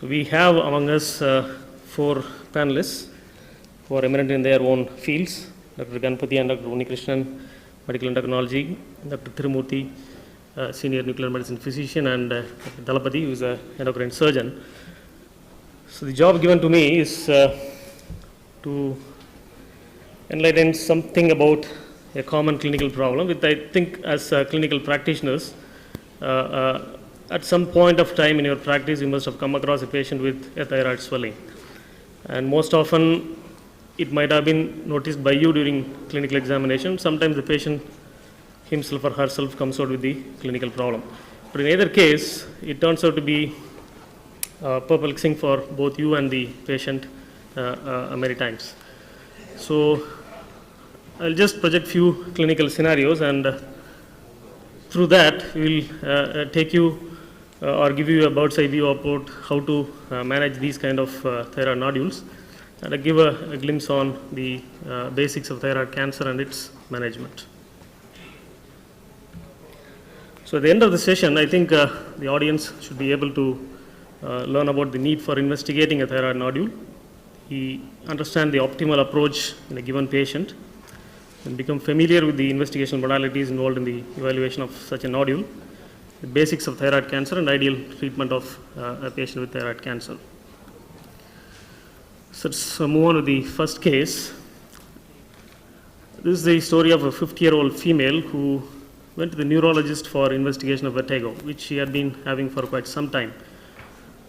So we have among us 4 panelists who are eminent in their own fields: Dr. Ganapathy and Dr. Unnikrishnan, medical endocrinology; Dr. Thirumurthy, senior nuclear medicine physician; and Dr. Dhalapathy, who is an endocrine surgeon. So the job given to me is to enlighten something about a common clinical problem, which I think as clinical practitioners, at some point of time in your practice, you must have come across a patient with a thyroid swelling. And most often, it might have been noticed by you during clinical examination. Sometimes the patient himself or herself comes out with the clinical problem. But in either case, it turns out to be perplexing for both you and the patient many times. So I'll just project few clinical scenarios, and through that we'll take you or give you a bird's eye view about how to manage these kind of thyroid nodules, and give a glimpse on the basics of thyroid cancer and its management. So at the end of the session, I think the audience should be able to learn about the need for investigating a thyroid nodule, understand the optimal approach in a given patient, and become familiar with the investigational modalities involved in the evaluation of such a nodule, the basics of thyroid cancer, and ideal treatment of a patient with thyroid cancer. So let's move on to the first case. This is the story of a 50-year-old female who went to the neurologist for investigation of vertigo, which she had been having for quite some time.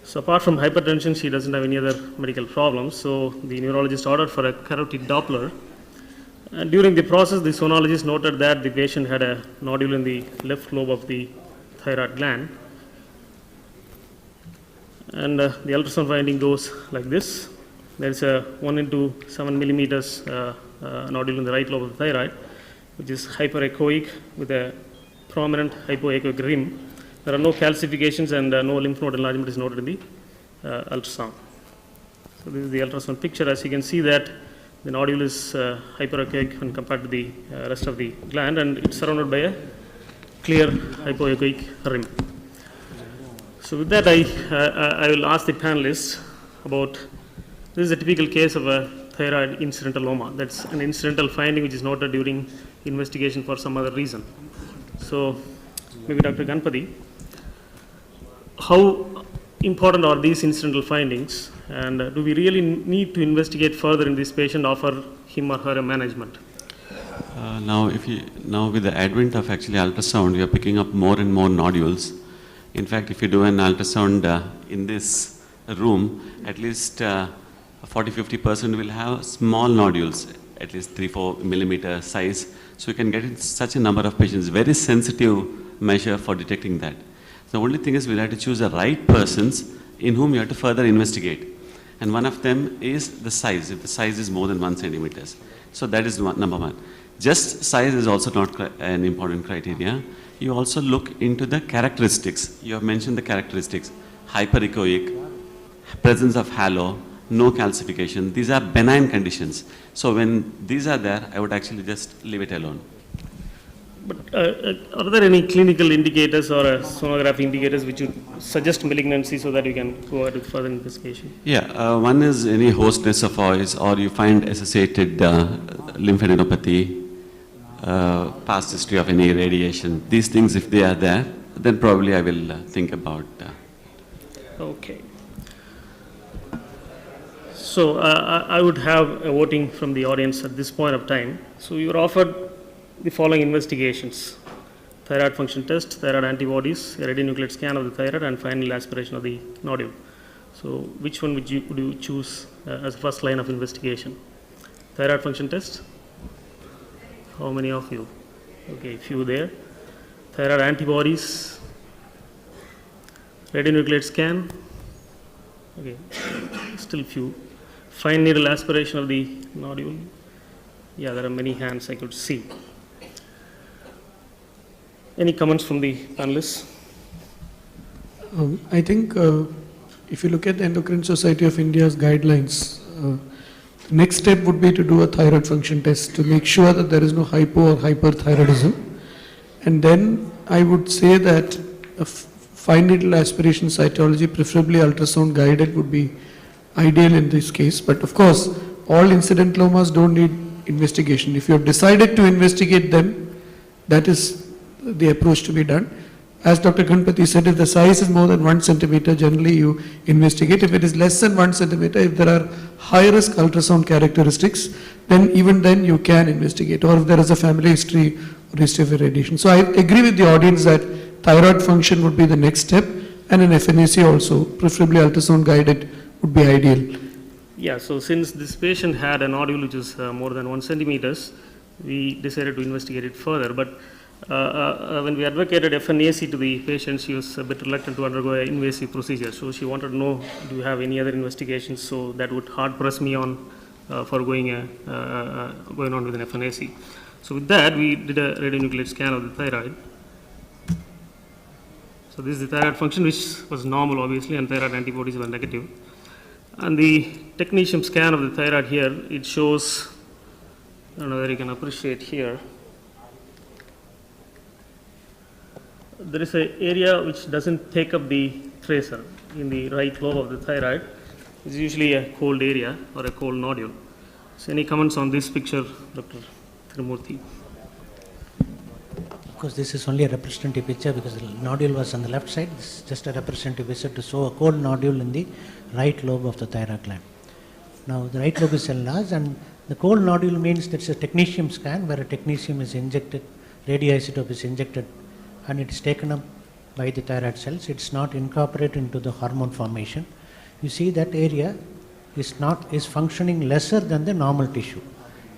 So apart from hypertension, she doesn't have any other medical problems. So the neurologist ordered for a carotid Doppler. And during the process, the sonologist noted that the patient had a nodule in the left lobe of the thyroid gland. And the ultrasound finding goes like this. There is a 1 into 7 millimeters nodule in the right lobe of the thyroid, which is hyperechoic with a prominent hypoechoic rim. There are no calcifications, and no lymph node enlargement is noted in the ultrasound. So this is the ultrasound picture. As you can see that the nodule is hyperechoic when compared to the rest of the gland, and it's surrounded by a clear hypoechoic rim. So with that, I will ask the panelists about, this is a typical case of a thyroid incidentaloma. That's an incidental finding which is noted during investigation for some other reason. So maybe Dr. Ganapathy, how important are these incidental findings, and do we really need to investigate further in this patient, offer him or her a management? Now with the advent of actually ultrasound, we are picking up more and more nodules. In fact, if you do an ultrasound in this room, at least 40-50% will have small nodules, at least 3-4 millimeter size. So you can get in such a number of patients. Very sensitive measure for detecting that. The only thing is we'll have to choose the right persons in whom you have to further investigate. And one of them is the size, if the size is more than 1 centimeters. So that is number one. Just size is also not an important criteria. You also look into the characteristics. You have mentioned the characteristics: hyperechoic, presence of halo, no calcification. These are benign conditions. So when these are there, I would actually just leave it alone. But are there any clinical indicators or sonography indicators which would suggest malignancy so that you can go ahead with further investigation? Yeah, one is any host esophagus, or you find associated lymphadenopathy, past history of any radiation. These things, if they are there, then probably I will think about. Okay. So I would have a voting from the audience at this point of time. So you were offered the following investigations: thyroid function test, thyroid antibodies, a radionuclide scan of the thyroid, and final aspiration of the nodule. So which one would you choose as first line of investigation? Thyroid function test? How many of you? Okay, few there. Thyroid antibodies, radionuclide scan? Okay, still few. Fine needle aspiration of the nodule? Yeah, there are many hands I could see. Any comments from the panelists? I think if you look at the Endocrine Society of India's guidelines, the next step would be to do a thyroid function test to make sure that there is no hypo or hyperthyroidism. And then I would say that fine needle aspiration cytology, preferably ultrasound guided, would be ideal in this case. But of course, all incidentalomas don't need investigation. If you have decided to investigate them, that is the approach to be done. As Dr. Ganapathy said, if the size is more than 1 centimeter, generally you investigate. If it is less than 1 centimeter, if there are high risk ultrasound characteristics, then even then you can investigate. Or if there is a family history or history of irradiation. So I agree with the audience that thyroid function would be the next step, and an FNAC also, preferably ultrasound guided, would be ideal. Yeah, so since this patient had a nodule which is more than 1 centimeters, we decided to investigate it further. But when we advocated FNAC to the patient, she was a bit reluctant to undergo an invasive procedure. So she wanted to know, do you have any other investigations? So that would hard press me on for going on with an FNAC. So with that, we did a radionuclide scan of the thyroid. So this is the thyroid function, which was normal obviously, and thyroid antibodies were negative. And the technetium scan of the thyroid here, it shows, I don't know whether you can appreciate here, there is an area which doesn't take up the tracer in the right lobe of the thyroid. It's usually a cold area or a cold nodule. So any comments on this picture, Dr. Thirumurthy? Of course, this is only a representative picture because the nodule was on the left side. This is just a representative picture to show a cold nodule in the right lobe of the thyroid gland. Now, the right lobe is enlarged, and the cold nodule means that's a technetium scan where a technetium is injected, radioisotope is injected, and it is taken up by the thyroid cells. It's not incorporated into the hormone formation. You see that area is functioning lesser than the normal tissue.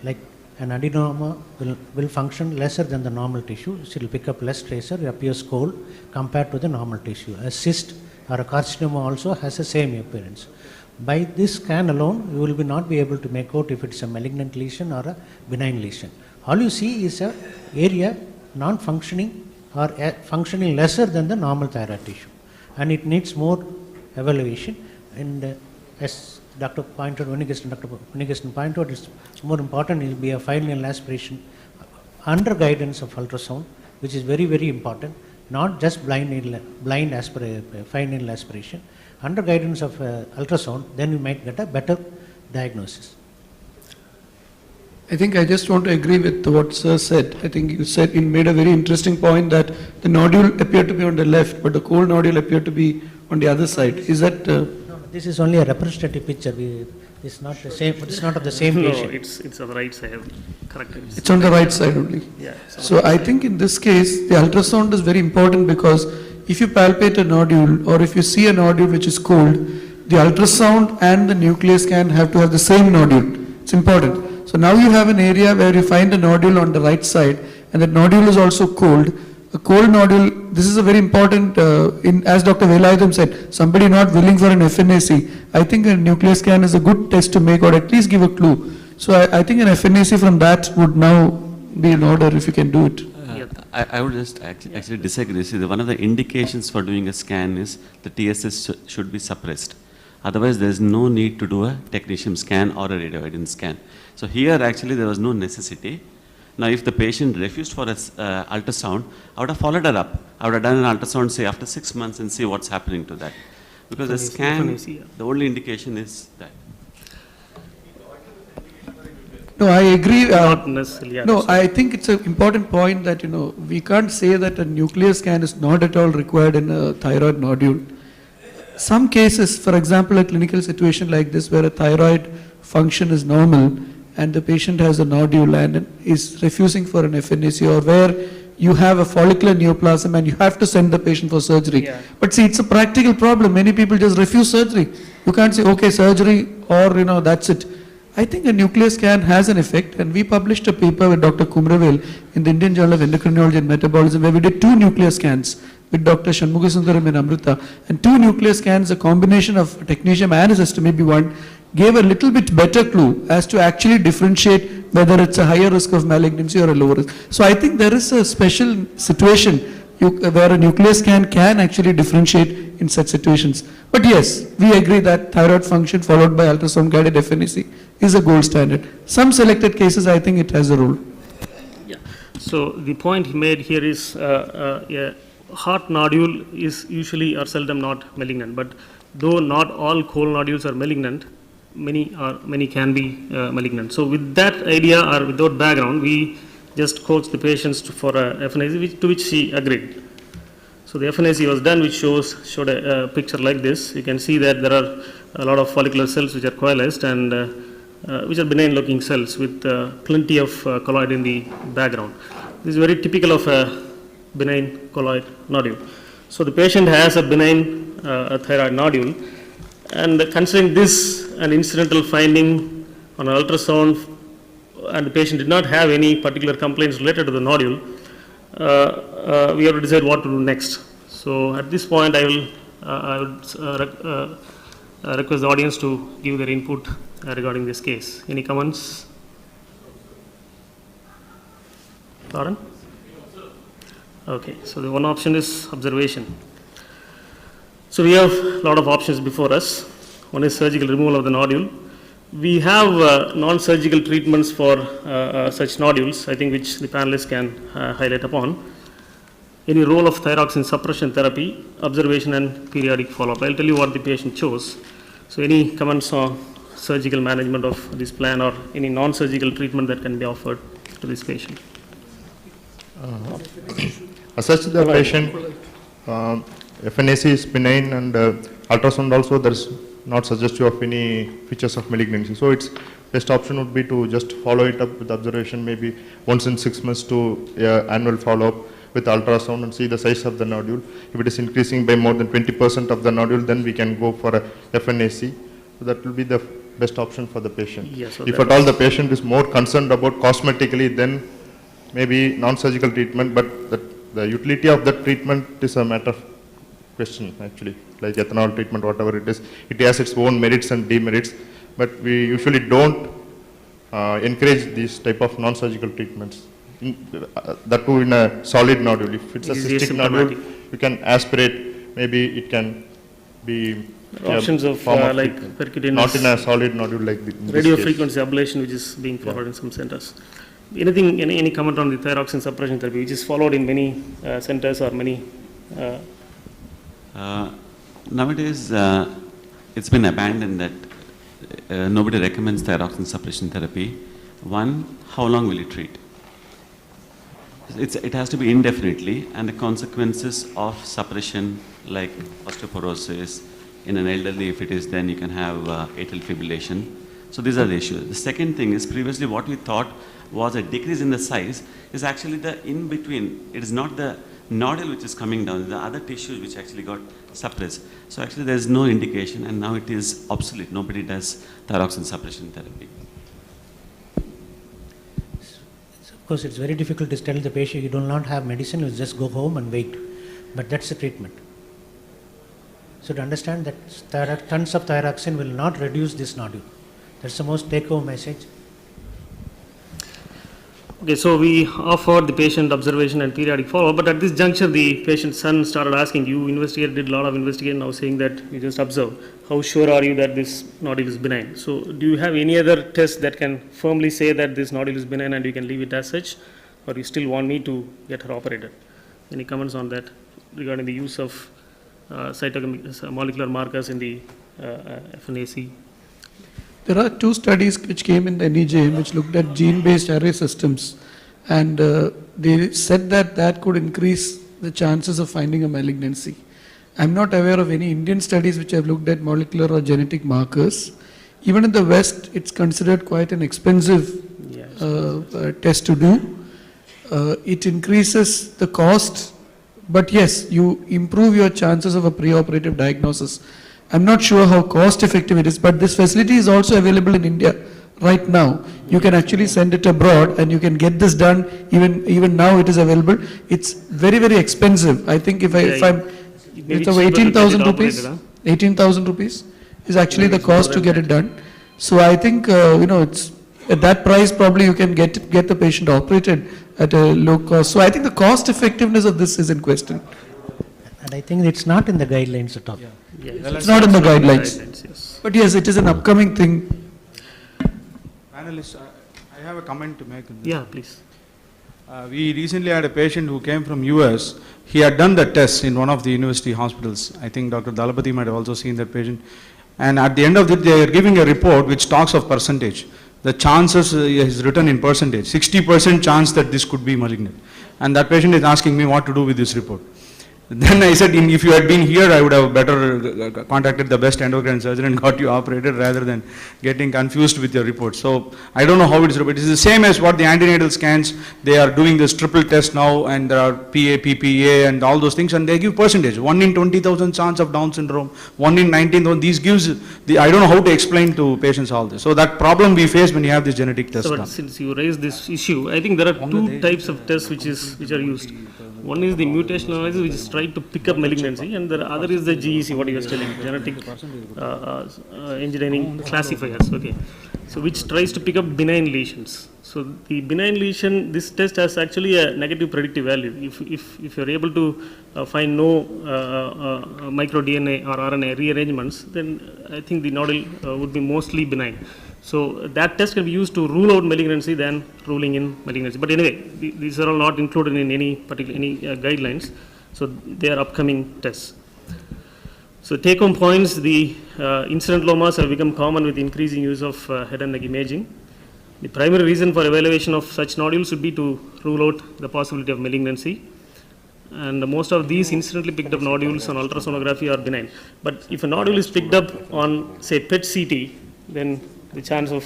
Like an adenoma will function lesser than the normal tissue. So it will pick up less tracer, it appears cold compared to the normal tissue. A cyst or a carcinoma also has the same appearance. By this scan alone, you will not be able to make out if it's a malignant lesion or a benign lesion. All you see is a area non-functioning or functioning lesser than the normal thyroid tissue, and it needs more evaluation. And as Dr. Unnikrishnan pointed out, it's more important it will be a fine needle aspiration under guidance of ultrasound, which is very, very important, not just fine needle aspiration. Under guidance of ultrasound, then you might get a better diagnosis. I think I just want to agree with what Sir said. I think you made a very interesting point that the nodule appeared to be on the left, but the cold nodule appeared to be on the other side. Is that? No, this is only a representative picture. It's not the same. It's not of the same patient. No, it's on the right side. Correct. It's on the right side only. Yeah. So I think in this case, the ultrasound is very important because if you palpate a nodule or if you see a nodule which is cold, the ultrasound and the nuclear scan have to have the same nodule. It's important. So now you have an area where you find a nodule on the right side, and that nodule is also cold. A cold nodule, this is a very important, as Dr. Velayutham said, somebody not willing for an FNAC, I think a nuclear scan is a good test to make or at least give a clue. So I think an FNAC from that would now be in order if you can do it. I would just actually disagree. See, one of the indications for doing a scan is the TSS should be suppressed. Otherwise, there is no need to do a technetium scan or a radioiodine scan. So here, actually, there was no necessity. Now, if the patient refused for an ultrasound, I would have followed her up. I would have done an ultrasound, say, after 6 months and see what's happening to that. Because the scan, the only indication is that. No, I agree. Not necessarily. No, I think it's an important point that, we can't say that a nuclear scan is not at all required in a thyroid nodule. Some cases, for example, a clinical situation like this where a thyroid function is normal and the patient has a nodule and is refusing for an FNAC, or where you have a follicular neoplasm and you have to send the patient for surgery. Yeah. But see, it's a practical problem. Many people just refuse surgery. You can't say, okay, surgery, or, that's it. I think a nuclear scan has an effect, and we published a paper with Dr. Kumravel in the Indian Journal of Endocrinology and Metabolism where we did 2 nuclear scans with Dr. Shanmugasundaram and Amrita, and 2 nuclear scans, a combination of technetium and a system maybe gave a little bit better clue as to actually differentiate whether it's a higher risk of malignancy or a lower risk. So I think there is a special situation where a nuclear scan can actually differentiate in such situations. But yes, we agree that thyroid function followed by ultrasound guided FNAC is a gold standard. Some selected cases, I think it has a role. Yeah. So the point he made here is heart nodule is usually or seldom not malignant, but though not all colon nodules are malignant, many can be malignant. So with that idea or without background, we just coached the patients for a FNAC, to which she agreed. So the FNAC was done, which showed a picture like this. You can see that there are a lot of follicular cells which are coalesced and which are benign looking cells with plenty of colloid in the background. This is very typical of a benign colloid nodule. So the patient has a benign thyroid nodule, and considering this an incidental finding on an ultrasound, and the patient did not have any particular complaints related to the nodule, we have to decide what to do next. So at this point, I would request the audience to give their input regarding this case. Any comments? Lauren? Okay, so the one option is observation. So we have a lot of options before us. One is surgical removal of the nodule. We have non-surgical treatments for such nodules, I think, which the panelists can highlight upon. Any role of thyroxine suppression therapy, observation and periodic follow-up. I'll tell you what the patient chose. So any comments on surgical management of this plan or any non-surgical treatment that can be offered to this patient? Assess the patient, FNAC is benign, and ultrasound also there is not suggestive of any features of malignancy. So its best option would be to just follow it up with observation, maybe once in 6 months to annual follow-up with ultrasound and see the size of the nodule. If it is increasing by more than 20% of the nodule, then we can go for a FNAC. So that will be the best option for the patient. Yes, so if at all the patient is more concerned about cosmetically, then maybe non-surgical treatment, but the utility of that treatment is a matter of question actually, like ethanol treatment, whatever it is. It has its own merits and demerits, but we usually don't encourage these type of non-surgical treatments. That too in a solid nodule. If it's a cystic nodule, you can aspirate, maybe it can be options of like percutaneous, not in a solid nodule like this. Radio frequency ablation, which is being followed in some centers. Anything, any comment on the thyroxine suppression therapy, which is followed in many centers or many? Nowadays, it's been abandoned that nobody recommends thyroxine suppression therapy. One, how long will it treat? It has to be indefinitely, and the consequences of suppression, like osteoporosis, in an elderly, if it is, then you can have atrial fibrillation. So these are the issues. The second thing is, previously what we thought was a decrease in the size is actually the in-between. It is not the nodule which is coming down, the other tissues which actually got suppressed. So actually there is no indication, and now it is obsolete. Nobody does thyroxine suppression therapy. Of course, it's very difficult to tell the patient you do not have medicine, you just go home and wait. But that's the treatment. So to understand that tons of thyroxine will not reduce this nodule. That's the most take-home message. Okay, so we offered the patient observation and periodic follow-up, but at this juncture, the patient's son started asking, you did a lot of investigation, now saying that you just observe. How sure are you that this nodule is benign? So do you have any other test that can firmly say that this nodule is benign and you can leave it as such, or you still want me to get her operated? Any comments on that regarding the use of molecular markers in the FNAC? There are two studies which came in the NEJM which looked at gene-based array systems, and they said that that could increase the chances of finding a malignancy. I'm not aware of any Indian studies which have looked at molecular or genetic markers. Even in the West, it's considered quite an expensive test to do. It increases the cost, but yes, you improve your chances of a preoperative diagnosis. I'm not sure how cost effective it is, but this facility is also available in India right now. You can actually send it abroad and you can get this done. Even now it is available. It's very, very expensive. I think it's over 18,000 rupees. 18,000 rupees is actually the cost to get it done. So I think it's at that price probably you can get the patient operated at a low cost. So I think the cost effectiveness of this is in question. And I think it's not in the guidelines at all. It's not in the guidelines. Yes. But yes, it is an upcoming thing. Panelists, I have a comment to make. Yeah, please. We recently had a patient who came from US. He had done the test in one of the university hospitals. I think Dr. Dhalapathy might have also seen that patient. And at the end of it, they are giving a report which talks of percentage. The chances is written in percentage, 60% chance that this could be malignant. And that patient is asking me what to do with this report. Then I said, if you had been here, I would have better contacted the best endocrine surgeon and got you operated rather than getting confused with your report. So I don't know how it is, but it is the same as what the antenatal scans. They are doing this triple test now, and there are PA, PPA, and all those things, and they give percentage. 1 in 20,000 chance of Down syndrome, 1 in 19,000. These gives I don't know how to explain to patients all this. So that problem we face when you have this genetic test. So, but since you raised this issue, I think there are two types of tests which are used. One is the mutational analysis, which is trying to pick up malignancy, and the other is the GEC, what you were telling, genetic engineering classifiers. Okay, so which tries to pick up benign lesions. So the benign lesion, this test has actually a negative predictive value. If you're able to find no micro DNA or RNA rearrangements, then I think the nodule would be mostly benign. So that test can be used to rule out malignancy than ruling in malignancy. But anyway, these are all not included in any particular guidelines. So they are upcoming tests. So take home points: the incidental lomas have become common with increasing use of head and neck imaging. The primary reason for evaluation of such nodules would be to rule out the possibility of malignancy. And most of these incidentally picked up nodules on ultrasonography are benign. But if a nodule is picked up on, say, PET CT, then the chance of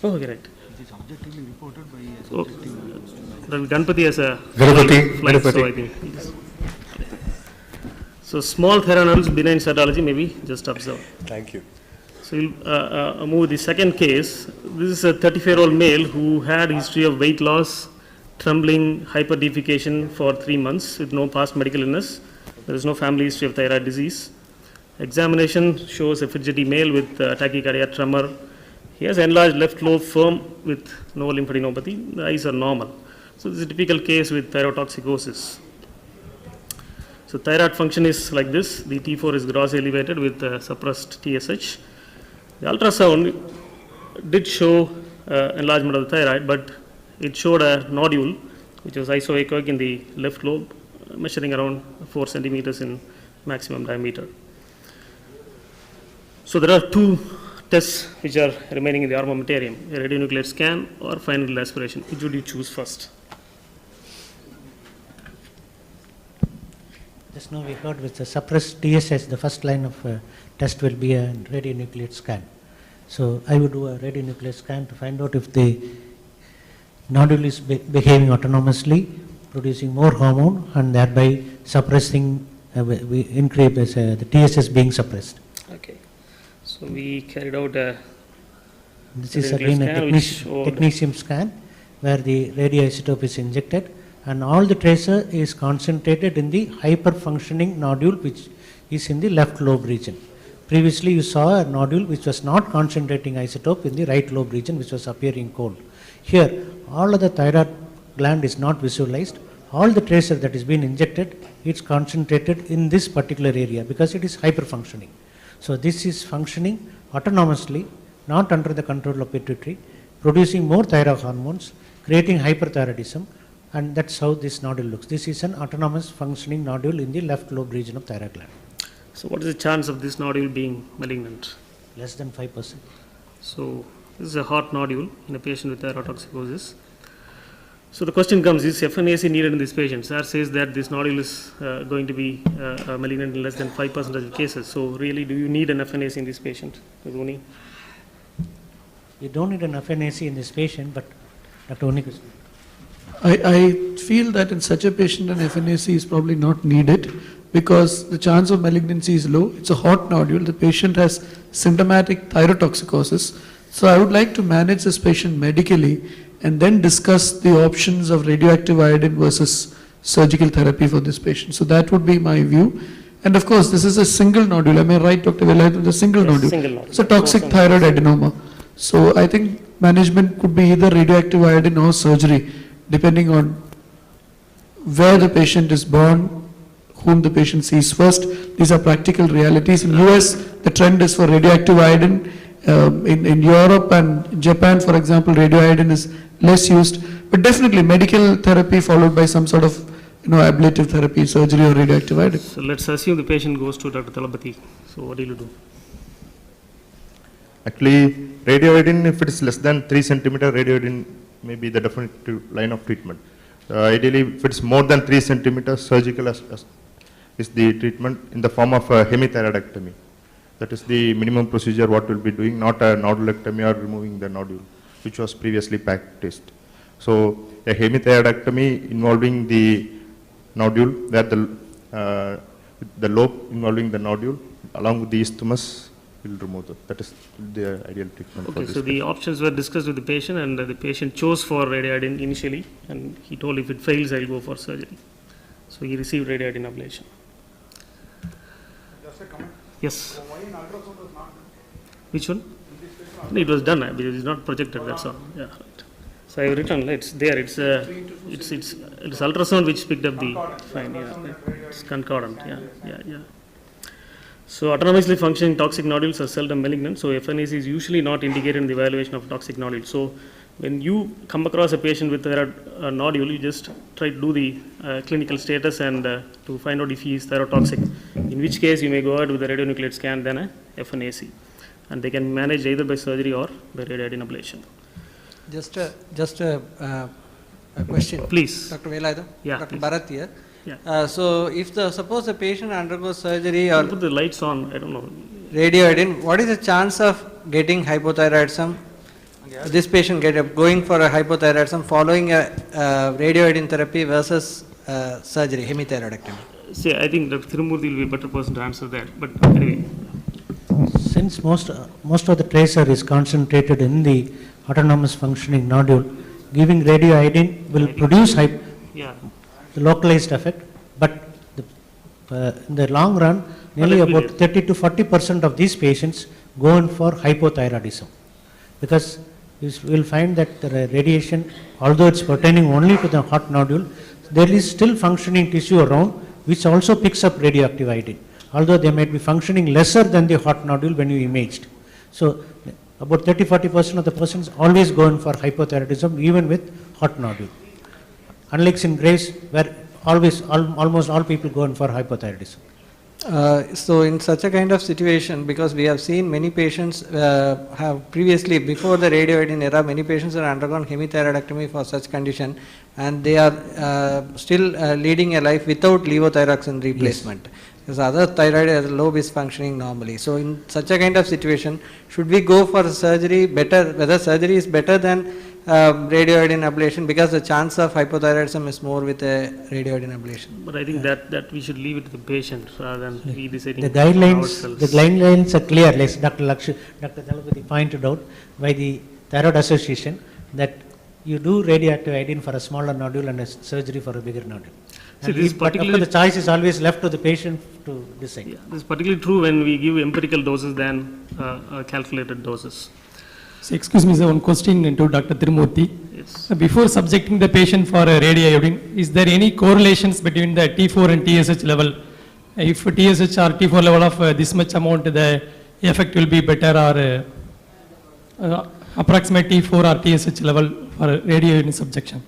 okay, right. So, Ganapathy has a flight, so I think. So small thyroid nodules, benign cytology, maybe just observe. Thank you. So we'll move the second case. This is a 34-year-old male who had history of weight loss, trembling, hyperdefecation for 3 months with no past medical illness. There is no family history of thyroid disease. Examination shows a fidgety male with tachycardia, tremor. He has enlarged left lobe firm with no lymphadenopathy. The eyes are normal. So this is a typical case with thyrotoxicosis. So thyroid function is like this. The T4 is gross elevated with suppressed TSH. The ultrasound did show enlargement of the thyroid, but it showed a nodule which was isoechoic in the left lobe, measuring around 4 centimeters in maximum diameter. So there are two tests which are remaining in the armamentarium: a radionuclide scan or fine needle aspiration. Which would you choose first? Just now we heard with the suppressed TSH, the first line of test will be a radionuclide scan. So I would do a radionuclide scan to find out if the nodule is behaving autonomously, producing more hormone, and thereby suppressing, increase the TSH being suppressed. Okay. So we carried out a This is again a technetium scan where the radioisotope is injected, and all the tracer is concentrated in the hyperfunctioning nodule which is in the left lobe region. Previously you saw a nodule which was not concentrating isotope in the right lobe region, which was appearing cold. Here all of the thyroid gland is not visualized. All the tracer that is being injected, it's concentrated in this particular area because it is hyperfunctioning. So this is functioning autonomously, not under the control of pituitary, producing more thyroid hormones, creating hyperthyroidism, and that's how this nodule looks. This is an autonomous functioning nodule in the left lobe region of thyroid gland. So what is the chance of this nodule being malignant? Less than 5%. So this is a hot nodule in a patient with thyrotoxicosis. So the question comes, is FNAC needed in this patient? SAR says that this nodule is going to be malignant in less than 5% of cases. So really, do you need an FNAC in this patient? You don't need an FNAC in this patient, but Dr. Unnikrishnan. I feel that in such a patient an FNAC is probably not needed because the chance of malignancy is low. It's a hot nodule. The patient has symptomatic thyrotoxicosis. So I would like to manage this patient medically and then discuss the options of radioactive iodine versus surgical therapy for this patient. So that would be my view. And of course, this is a single nodule. Am I right, Dr. Velayathan? It's a single nodule. It's a toxic thyroid adenoma. So I think management could be either radioactive iodine or surgery, depending on where the patient is born, whom the patient sees first. These are practical realities. In US, the trend is for radioactive iodine, In Europe and Japan, for example, radioiodine is less used, but definitely medical therapy followed by some sort of ablative therapy, surgery or radioactive iodine. So let's assume the patient goes to Dr. Dhalapathy. So what will you do? Actually, radioiodine, if it is less than 3 centimeter, radioiodine may be the definitive line of treatment. Ideally, if it's more than 3 centimeters, surgical is the treatment in the form of a hemithyroidectomy. That is the minimum procedure what we'll be doing, not a nodulectomy or removing the nodule, which was previously practiced. So a hemithyroidectomy involving the nodule, where the lobe involving the nodule along with the isthmus will remove it. That is the ideal treatment for Okay, this so the patient. options were discussed with the patient, and the patient chose for radioiodine initially, and he told if it fails, I'll go for surgery. So he received radioiodine ablation. Just a comment. Yes. Why in ultrasound was not? Which one? No, it was done because it's not projected. That's all. Yeah. Right. So I have written. It's there. It's ultrasound which picked up the fine. Yeah. It's concordant. Yeah. So autonomously functioning toxic nodules are seldom malignant. So FNAC is usually not indicated in the evaluation of toxic nodules. So when you come across a patient with a nodule, you just try to do the clinical status and to find out if he is thyrotoxic. In which case you may go ahead with a radionuclide scan than a FNAC, and they can manage either by surgery or by radioiodine ablation. Just a question. Please. Dr. Velayudham? Yeah, Dr. please. Bharat here. Yeah. So if suppose the patient undergoes surgery or Put the lights on. I don't know. radioiodine, what is the chance of getting hypothyroidism? This patient going for a hypothyroidism following a radioiodine therapy versus surgery, hemithyroidectomy. See, I think Dr. Thirumurthy will be a better person to answer that. But anyway. Since most of the tracer is concentrated in the autonomous functioning nodule, giving radioiodine will produce Yeah. the localized effect, but in the long run, nearly about 30 to 40% of these patients go in for hypothyroidism, because you will find that the radiation, although it's pertaining only to the hot nodule, there is still functioning tissue around which also picks up radioactive iodine, although they might be functioning lesser than the hot nodule when you imaged. So about 30-40% of the persons always go in for hypothyroidism even with hot nodule. Unlike in Graves, where almost all people go in for hypothyroidism. So in such a kind of situation, because we have seen many patients have previously, before the radioiodine era, many patients have undergone hemithyroidectomy for such condition, and they are still leading a life without levothyroxine replacement. Yes. Because other thyroid lobe is functioning normally. So in such a kind of situation, should we go for surgery better, whether surgery is better than radioiodine ablation, because the chance of hypothyroidism is more with a radioiodine ablation? But I think that we should leave it to the patient rather than we deciding the guidelines. ourselves. The guidelines are clear, like Dr. Dhalapathy pointed out by the Thyroid Association, that you do radioactive iodine for a smaller nodule and a surgery for a bigger nodule. See, this is But particularly the choice is always left to the patient to decide. Yeah, this is particularly true when we give empirical doses than calculated doses. So excuse me, sir, one question to Dr. Thirumurthy. Yes. Before subjecting the patient for a radioiodine, is there any correlations between the T4 and TSH level? If TSH or T4 level of this much amount, the effect will be better, or approximate T4 or TSH level for radioiodine subjection?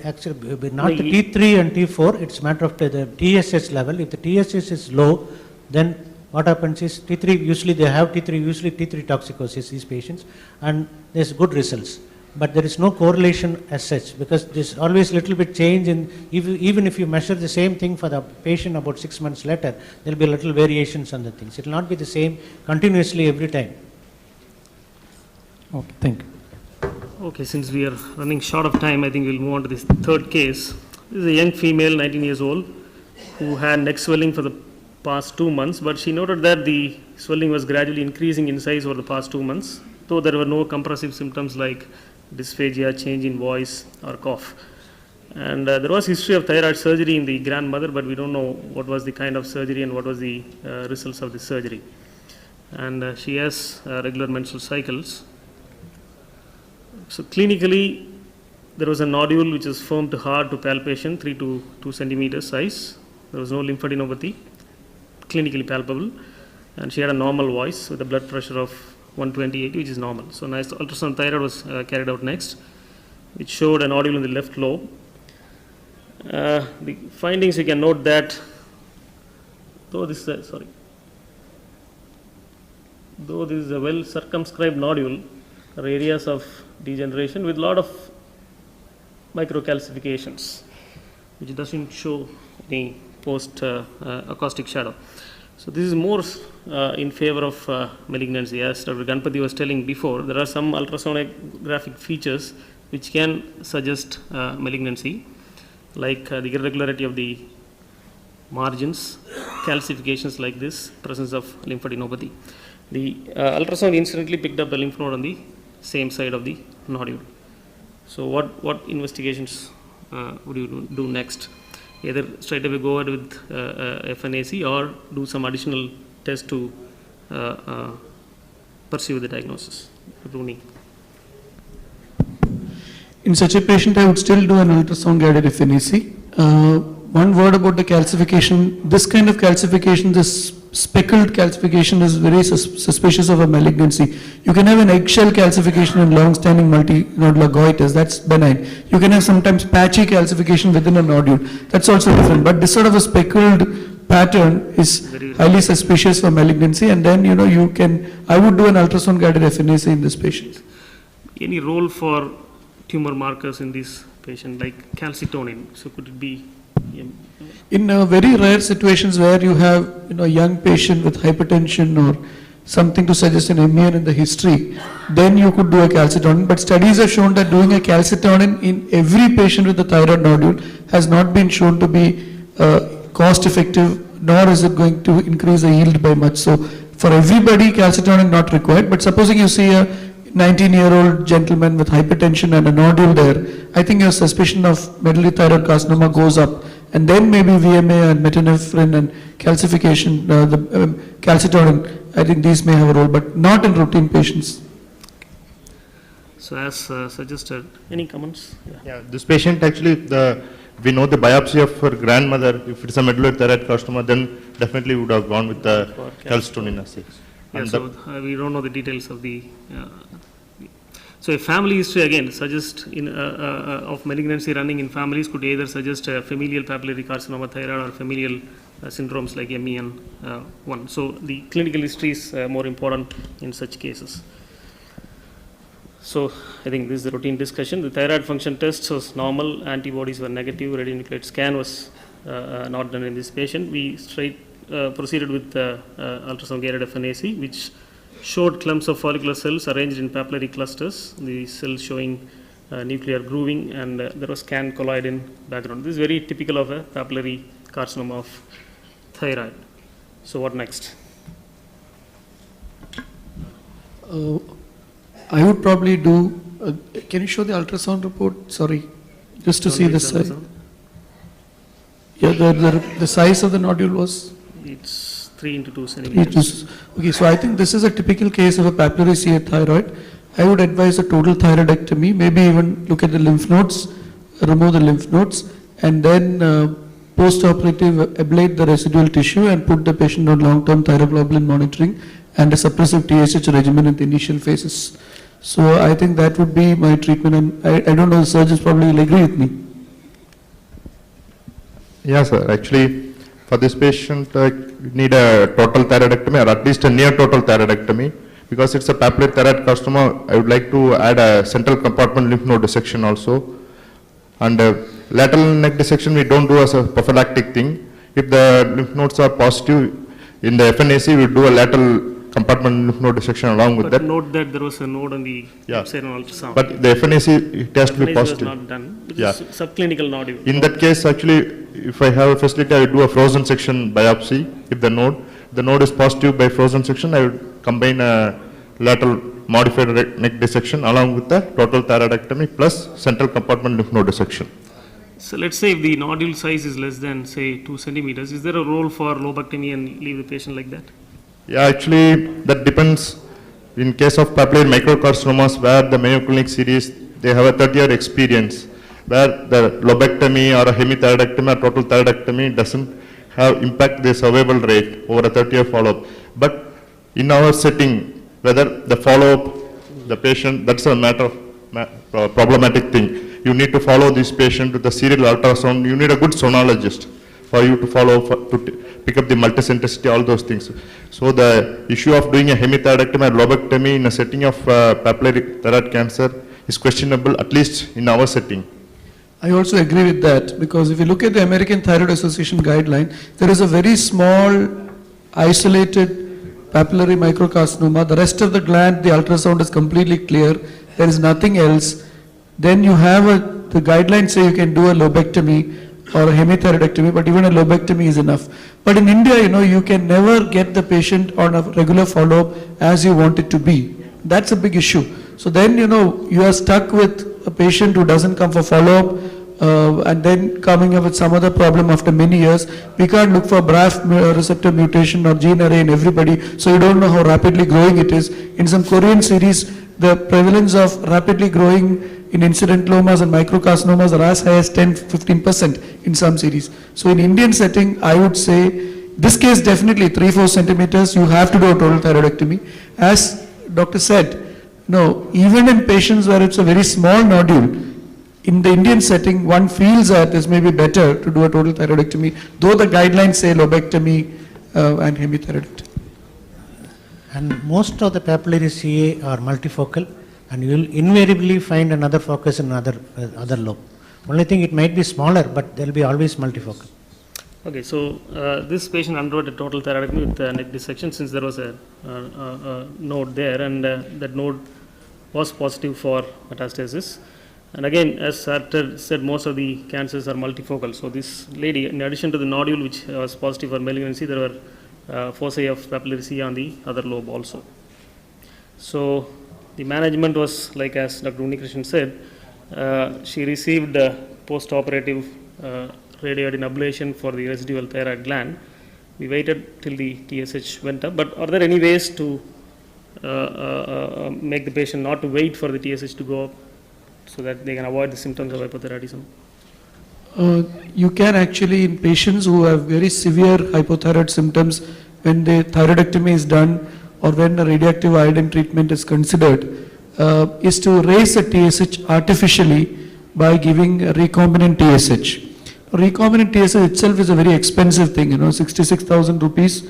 Actually, not the T3 and T4, it's a matter of the TSH level. If the TSH is low, then what happens is T3, usually they have T3 toxicosis, these patients, and there's good results. But there is no correlation as such, because there's always little bit change in, even if you measure the same thing for the patient about 6 months later, there'll be little variations on the things. It will not be the same continuously every time. Okay, thank you. Okay, since we are running short of time, I think we'll move on to this third case. This is a young female, 19 years old, who had neck swelling for the past 2 months, but she noted that the swelling was gradually increasing in size over the past 2 months, though there were no compressive symptoms like dysphagia, change in voice, or cough. And there was history of thyroid surgery in the grandmother, but we don't know what was the kind of surgery and what was the results of the surgery. And she has regular menstrual cycles. So clinically, there was a nodule which is firm to hard to palpation, 3 to 2 centimeters size. There was no lymphadenopathy, clinically palpable, and she had a normal voice with a blood pressure of 128, which is normal. So nice ultrasound thyroid was carried out next, which showed a nodule in the left lobe. The findings, you can note that though this is a well circumscribed nodule, there are areas of degeneration with a lot of microcalcifications, which doesn't show any post acoustic shadow. So this is more in favor of malignancy. As Dr. Ganapathy was telling before, there are some ultrasonographic features which can suggest malignancy, like the irregularity of the margins, calcifications like this, presence of lymphadenopathy. The ultrasound incidentally picked up the lymph node on the same side of the nodule. So what investigations would you do next? Either straight away go ahead with FNAC or do some additional tests to pursue the diagnosis. Rooney. In such a patient, I would still do an ultrasound guided FNAC. One word about the calcification. This kind of calcification, this speckled calcification, is very suspicious of a malignancy. You can have an eggshell calcification in long-standing multinodular goiters. That's benign. You can have sometimes patchy calcification within a nodule. That's also different. But this sort of a speckled pattern is highly suspicious for malignancy. And then, I would do an ultrasound guided FNAC in this patient. Any role for tumor markers in this patient, like calcitonin? So could it be? In very rare situations where you have a young patient with hypertension or something to suggest an MEN in the history, then you could do a calcitonin. But studies have shown that doing a calcitonin in every patient with a thyroid nodule has not been shown to be cost effective, nor is it going to increase the yield by much. So for everybody, calcitonin not required. But supposing you see a 19-year-old gentleman with hypertension and a nodule there, I think your suspicion of medullary thyroid carcinoma goes up. And then maybe VMA and metanephrine and calcification, calcitonin, I think these may have a role, but not in routine patients. So as suggested, any comments? Yeah, this patient actually, we know the biopsy of her grandmother. If it's a medullary thyroid carcinoma, then definitely would have gone with the calcitonin assay. Yeah, so we don't know the details of the. So a family history again suggests of malignancy running in families could either suggest a familial papillary carcinoma thyroid or familial syndromes like MEN1. So the clinical history is more important in such cases. So I think this is the routine discussion. The thyroid function test was normal, antibodies were negative, radionuclide scan was not done in this patient. We proceeded with ultrasound guided FNAC, which showed clumps of follicular cells arranged in papillary clusters, the cells showing nuclear grooving, and there was scan colloid in background. This is very typical of a papillary carcinoma of thyroid. So what next? I would probably do, can you show the ultrasound report? Sorry, just to see the size. Yeah, the size of the nodule was? It's 3 into 2 centimeters. Okay, so I think this is a typical case of a papillary CA thyroid. I would advise a total thyroidectomy, maybe even look at the lymph nodes, remove the lymph nodes, and then post-operative ablate the residual tissue and put the patient on long-term thyroglobulin monitoring and a suppressive TSH regimen in the initial phases. So I think that would be my treatment, and I don't know, the surgeons probably will agree with me. Yeah, sir. Actually, for this patient, we need a total thyroidectomy or at least a near total thyroidectomy. Because it's a papillary thyroid carcinoma, I would like to add a central compartment lymph node dissection also. And lateral neck dissection we don't do as a prophylactic thing. If the lymph nodes are positive, in the FNAC we do a lateral compartment lymph node dissection along with that. Note that there was a node on the upside on ultrasound. But the FNAC, it has to be positive. Was not done. It is subclinical nodule. In that case, actually, if I have a facility, I would do a frozen section biopsy. If the node is positive by frozen section, I would combine a lateral modified neck dissection along with the total thyroidectomy plus central compartment lymph node dissection. So let's say if the nodule size is less than say 2 centimeters, is there a role for lobectomy and leave the patient like that? Yeah, actually that depends. In case of papillary microcarcinomas where the Mayo Clinic series, they have a 30-year experience where the lobectomy or a hemithyroidectomy or total thyroidectomy doesn't have impact the survival rate over a 30-year follow-up. But in our setting, whether the follow-up, the patient, that's a matter of problematic thing. You need to follow this patient with the serial ultrasound. You need a good sonologist for you to follow, pick up the multicentricity, all those things. So the issue of doing a hemithyroidectomy or lobectomy in a setting of papillary thyroid cancer is questionable, at least in our setting. I also agree with that, because if you look at the American Thyroid Association guideline, there is a very small isolated papillary microcarcinoma. The rest of the gland, the ultrasound is completely clear. There is nothing else. Then you have the guidelines say you can do a lobectomy or a hemithyroidectomy, but even a lobectomy is enough. But in India, you can never get the patient on a regular follow-up as you want it to be. That's a big issue. So then, you are stuck with a patient who doesn't come for follow-up, and then coming up with some other problem after many years. We can't look for BRAF receptor mutation or gene array in everybody, so you don't know how rapidly growing it is. In some Korean series, the prevalence of rapidly growing in incidentalomas and microcarcinomas are as high as 10-15% in some series. So in Indian setting, I would say, this case definitely 3-4 centimeters, you have to do a total thyroidectomy. As doctor said, even in patients where it's a very small nodule, in the Indian setting, one feels that it may be better to do a total thyroidectomy, though the guidelines say lobectomy and hemithyroidectomy. And most of the papillary CA are multifocal, and you will invariably find another focus in other lobe. Only thing, it might be smaller, but there will be always multifocal. Okay, so this patient underwent a total thyroidectomy with neck dissection, since there was a node there, and that node was positive for metastasis. And again, as Sartor said, most of the cancers are multifocal. So this lady, in addition to the nodule which was positive for malignancy, there were foci of papillary CA on the other lobe also. So the management was like as Dr. Unnikrishnan said, she received post-operative radioiodine ablation for the residual thyroid gland. We waited till the TSH went up, but are there any ways to make the patient not to wait for the TSH to go up so that they can avoid the symptoms of hypothyroidism? You can actually, in patients who have very severe hypothyroid symptoms, when the thyroidectomy is done or when a radioactive iodine treatment is considered, is to raise the TSH artificially by giving a recombinant TSH. Recombinant TSH itself is a very expensive thing, 66,000 rupees,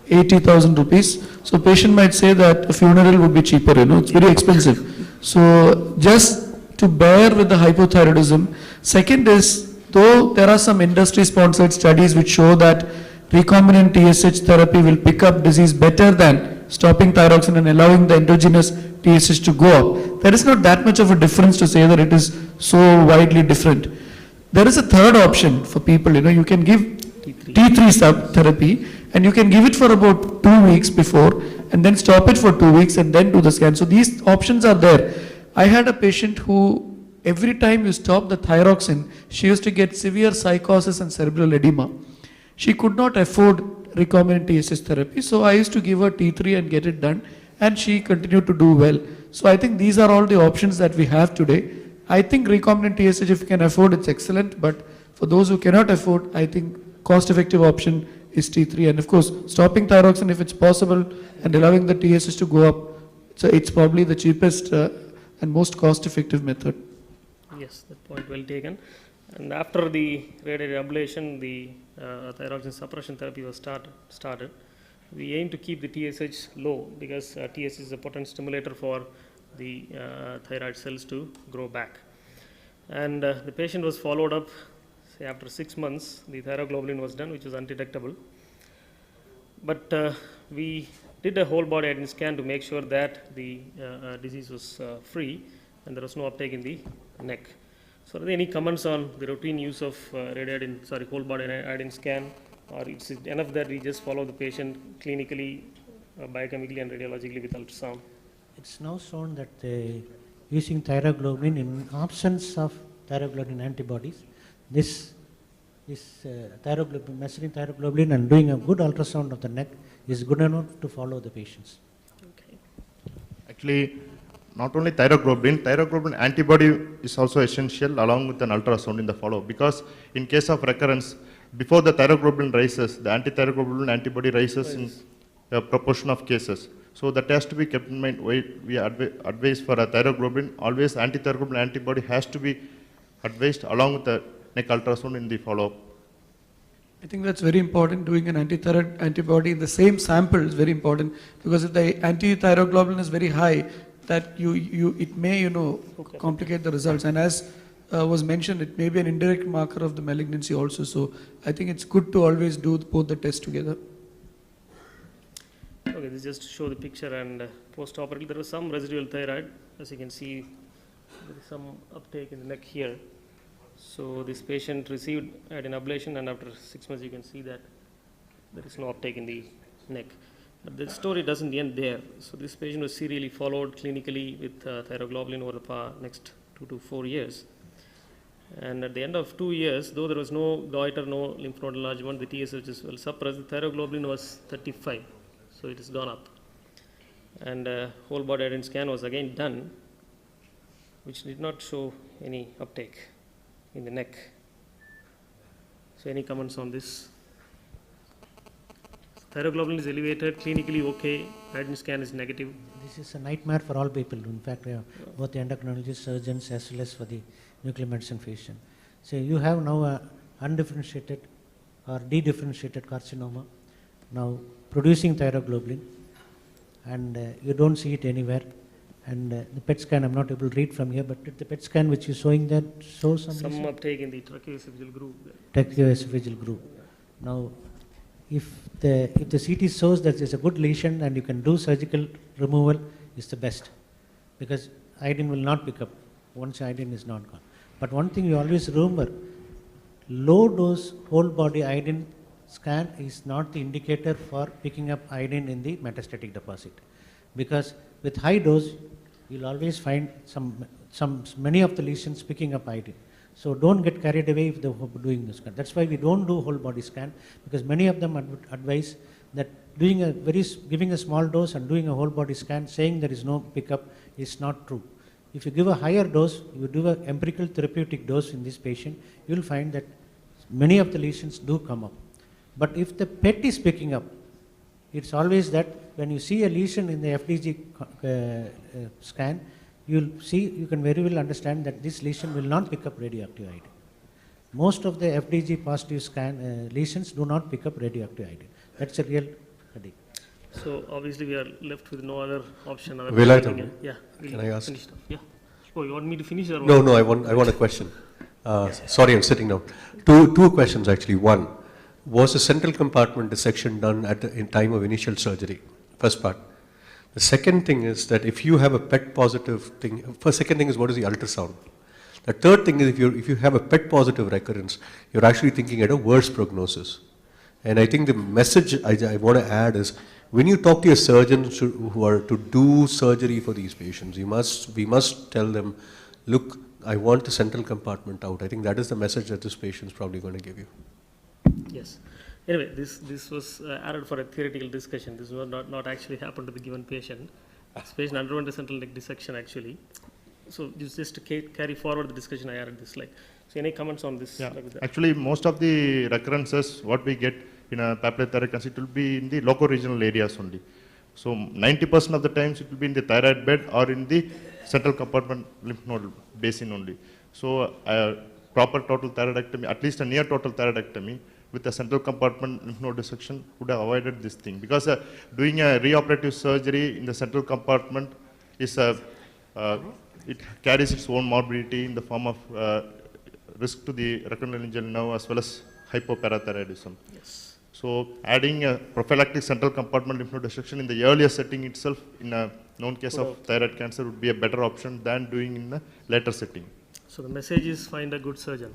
80,000 rupees. So patient might say that a funeral would be cheaper, it's very expensive. So just to bear with the hypothyroidism. Second is, though there are some industry-sponsored studies which show that recombinant TSH therapy will pick up disease better than stopping thyroxine and allowing the endogenous TSH to go up, there is not that much of a difference to say that it is so widely different. There is a third option for people, you can give T3 sub therapy, and you can give it for about 2 weeks before and then stop it for 2 weeks and then do the scan. So these options are there. I had a patient who, every time you stop the thyroxine, she used to get severe psychosis and cerebral edema. She could not afford recombinant TSH therapy, so I used to give her T3 and get it done, and she continued to do well. So I think these are all the options that we have today. I think recombinant TSH, if you can afford, it's excellent, but for those who cannot afford, I think cost-effective option is T3, and of course, stopping thyroxine if it's possible and allowing the TSH to go up, so it's probably the cheapest and most cost-effective method. Yes, that point well taken. And after the radiation ablation, the thyroxine suppression therapy was started. We aim to keep the TSH low because TSH is a potent stimulator for the thyroid cells to grow back. And the patient was followed up, say after 6 months, the thyroglobulin was done, which was undetectable. But we did a whole body iodine scan to make sure that the disease was free and there was no uptake in the neck. So are there any comments on the routine use of whole body iodine scan, or is it enough that we just follow the patient clinically, biochemically and radiologically with ultrasound? It's now shown that using thyroglobulin in absence of thyroglobulin antibodies, this measuring thyroglobulin and doing a good ultrasound of the neck is good enough to follow the patients. Okay. Actually, not only thyroglobulin antibody is also essential along with an ultrasound in the follow-up, because in case of recurrence, before the thyroglobulin rises, the anti-thyroglobulin antibody rises in a proportion of cases. So that has to be kept in mind. We advise for a thyroglobulin, always antithyroglobulin antibody has to be advised along with the neck ultrasound in the follow-up. I think that's very important. Doing an antithyroid antibody in the same sample is very important, because if the antithyroglobulin is very high, that it may complicate the results. And as was mentioned, it may be an indirect marker of the malignancy also. So I think it's good to always do both the tests together. Okay, this is just to show the picture, and post-operatively there was some residual thyroid. As you can see, there is some uptake in the neck here. So this patient received iodine ablation, and after 6 months you can see that there is no uptake in the neck. But the story doesn't end there. So this patient was serially followed clinically with thyroglobulin over the next 2 to 4 years. And at the end of 2 years, though there was no goiter, no lymph node enlargement, the TSH is well suppressed, the thyroglobulin was 35. So it has gone up. And whole body iodine scan was again done, which did not show any uptake in the neck. So any comments on this? Thyroglobulin is elevated, clinically okay, iodine scan is negative. This is a nightmare for all people. In fact, both the endocrinologists, surgeons, as well as for the nuclear medicine patient. So you have now a undifferentiated or dedifferentiated carcinoma, now producing thyroglobulin, and you don't see it anywhere. And the PET scan, I'm not able to read from here, but the PET scan which is showing that shows some uptake in the tracheoesophageal groove. Tracheoesophageal groove. Now, if the CT shows that there's a good lesion and you can do surgical removal, is the best, because iodine will not pick up once iodine is not gone. But one thing you always remember, low dose whole body iodine scan is not the indicator for picking up iodine in the metastatic deposit, because with high dose you'll always find many of the lesions picking up iodine. So don't get carried away if they're doing this scan. That's why we don't do whole body scan, because many of them advise that giving a small dose and doing a whole body scan saying there is no pickup is not true. If you give a higher dose, you do an empirical therapeutic dose in this patient, you will find that many of the lesions do come up. But if the PET is picking up, it's always that when you see a lesion in the FDG scan, you can very well understand that this lesion will not pick up radioactive iodine. Most of the FDG positive scan lesions do not pick up radioactive iodine. That's a real study. So obviously we are left with no other option. Will I tell you? Yeah. Can I ask? Yeah. Oh, you want me to finish or? No, I want a question. Sorry, I'm sitting down. Two questions actually. One, was a central compartment dissection done in time of initial surgery? First part. The second thing is that if you have a PET positive thing, second thing is what is the ultrasound? The third thing is if you have a PET positive recurrence, you're actually thinking at a worse prognosis. And I think the message I want to add is, when you talk to your surgeons who are to do surgery for these patients, we must tell them, look, I want the central compartment out. I think that is the message that this patient is probably going to give you. Yes. Anyway, this was added for a theoretical discussion. This was not actually happened to the given patient. This patient underwent a central neck dissection actually. So just to carry forward the discussion, I added this slide. So any comments on this? Yeah. Actually, most of the recurrences, what we get in a papillary thyroid cancer, it will be in the loco-regional areas only. So 90% of the times it will be in the thyroid bed or in the central compartment lymph node basin only. So proper total thyroidectomy, at least a near total thyroidectomy with a central compartment lymph node dissection would have avoided this thing. Because doing a reoperative surgery in the central compartment is it carries its own morbidity in the form of risk to the recurrent nerve as well as hypoparathyroidism. Yes. So adding a prophylactic central compartment lymph node dissection in the earlier setting itself in a known case of thyroid cancer would be a better option than doing in a later setting. So the message is find a good surgeon.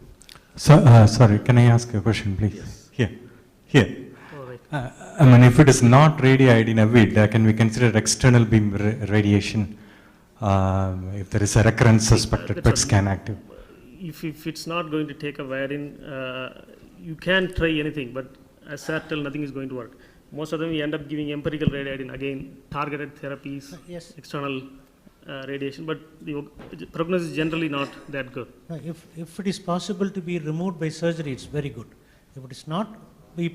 So, sorry, can I ask a question, please? Yes. Here. All right. I mean, if it is not radioiodine, can we consider external beam radiation if there is a recurrence suspected PET scan active? If it's not going to take a iodine, you can try anything, but as said, till nothing is going to work. Most of them we end up giving empirical radiation, again targeted therapies, yes. External radiation, but the prognosis is generally not that good. No, if it is possible to be removed by surgery, it's very good. If it is not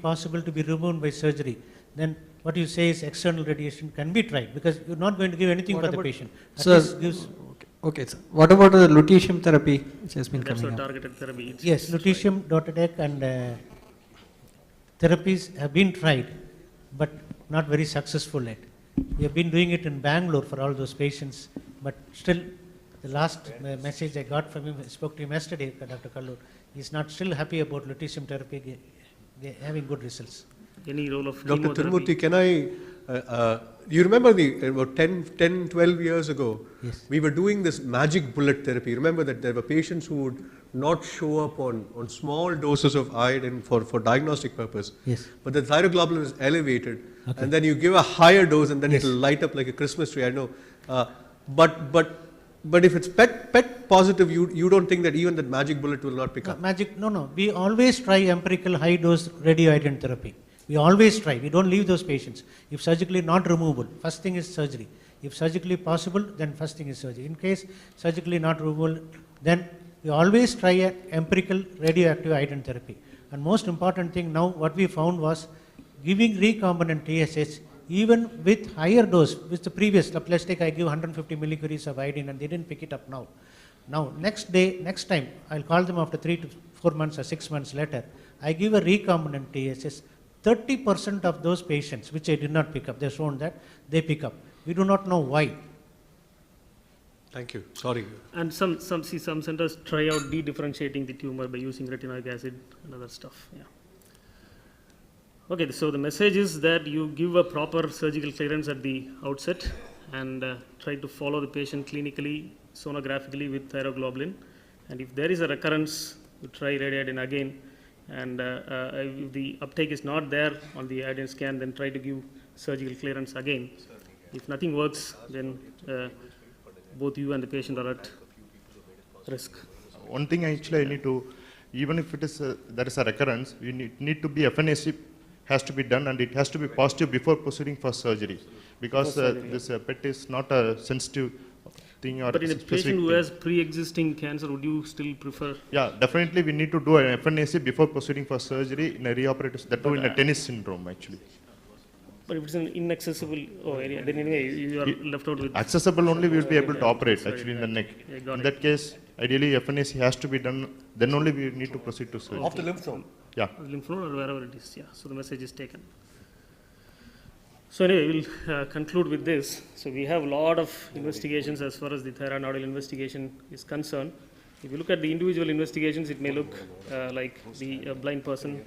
possible to be removed by surgery, then what you say is external radiation can be tried, because you're not going to give anything for the patient. Sir, okay, sir. What about the lutetium therapy which has been That's coming a up? targeted therapy. It's Yes, lutetium, dotadec and therapies have been tried, but not very successful yet. We have been doing it in Bangalore for all those patients, but still the last message I got from him, I spoke to him yesterday, Dr. Kallur, he's not still happy about lutetium therapy having good results. Any role of Dr. chemotherapy? Thirumurthy, can I, you remember about 10, 12 years ago, Yes. we were doing this magic bullet therapy. Remember that there were patients who would not show up on small doses of iodine for diagnostic purpose. Yes. But the thyroglobulin is elevated, Okay. and then you give a higher dose and then Yes. it will light up like a Christmas tree, I know. But if it's PET positive, you don't think that even that magic bullet will not pick up? No. We always try empirical high dose radioiodine therapy. We always try. We don't leave those patients. If surgically not removable, first thing is surgery. If surgically possible, then first thing is surgery. In case surgically not removable, then we always try a empirical radioactive iodine therapy. And most important thing now, what we found was giving recombinant TSH even with higher dose, with the previous, let's take I give 150 millicuries of iodine and they didn't pick it up now. Now, next time, I'll call them after 3 to 4 months or 6 months later, I give a recombinant TSH. 30% of those patients, which I did not pick up, they've shown that they pick up. We do not know why. Thank you. Sorry. And some centers try out de-differentiating the tumor by using retinoic acid and other stuff. Yeah. Okay, so the message is that you give a proper surgical clearance at the outset and try to follow the patient clinically, sonographically with thyroglobulin. And if there is a recurrence, you try radiation again. And if the uptake is not there on the iodine scan, then try to give surgical clearance again. If nothing works, then both you and the patient are at risk. One thing actually I need to, even if it is there is a recurrence, we need to be FNAC has to be done, and it has to be positive before proceeding for surgery, because this PET is not a sensitive thing or but in a specific patient who thing. has pre-existing cancer, would you still prefer? Yeah, definitely we need to do an FNAC before proceeding for surgery in a reoperative, that too in a tennis syndrome actually. But if it's an inaccessible area, then anyway you are left out with. Accessible only we will be able to operate actually in the neck. Yeah, got In it. that case, ideally FNAC has to be done, then only we need to proceed to surgery. Of the lymph node? Yeah. Lymph node or wherever it is, yeah. So the message is taken. So anyway, we'll conclude with this. So we have a lot of investigations as far as the thyroid nodule investigation is concerned. If you look at the individual investigations, it may look like the blind person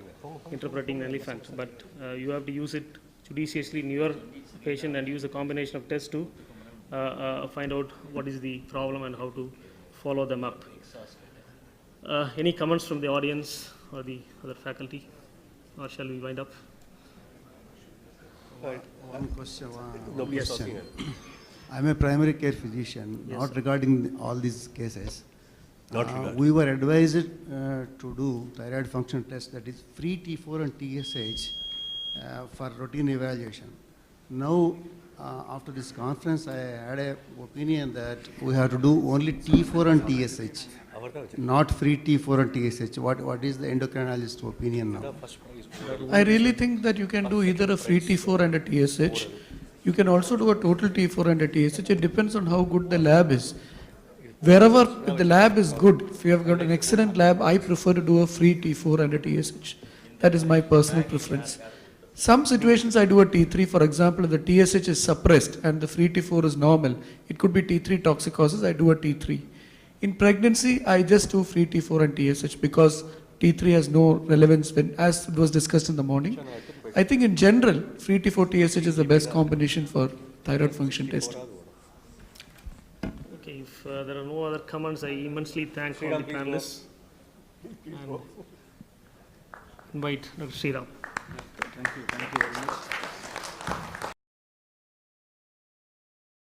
interpreting an elephant, but you have to use it judiciously in your patient and use a combination of tests to find out what is the problem and how to follow them up. Any comments from the audience or the other faculty, or shall we wind up? One question. Yes. I'm a primary care physician, Yes, not sir. regarding all these cases. Not regarding. We were advised to do thyroid function test, that is free T4 and TSH for routine evaluation. Now, after this conference, I had an opinion that we have to do only T4 and TSH, not free T4 and TSH. What is the endocrinologist's opinion now? I really think that you can do either a free T4 and a TSH. You can also do a total T4 and a TSH. It depends on how good the lab is. Wherever the lab is good, if you have got an excellent lab, I prefer to do a free T4 and a TSH. That is my personal preference. Some situations I do a T3, for example, if the TSH is suppressed and the free T4 is normal, it could be T3 toxicosis, I do a T3. In pregnancy, I just do free T4 and TSH because T3 has no relevance when, as it was discussed in the morning. I think in general, free T4 TSH is the best combination for thyroid function testing. Okay, if there are no other comments, I immensely thank all the panelists. And invite Dr. Sriram. Thank you very much.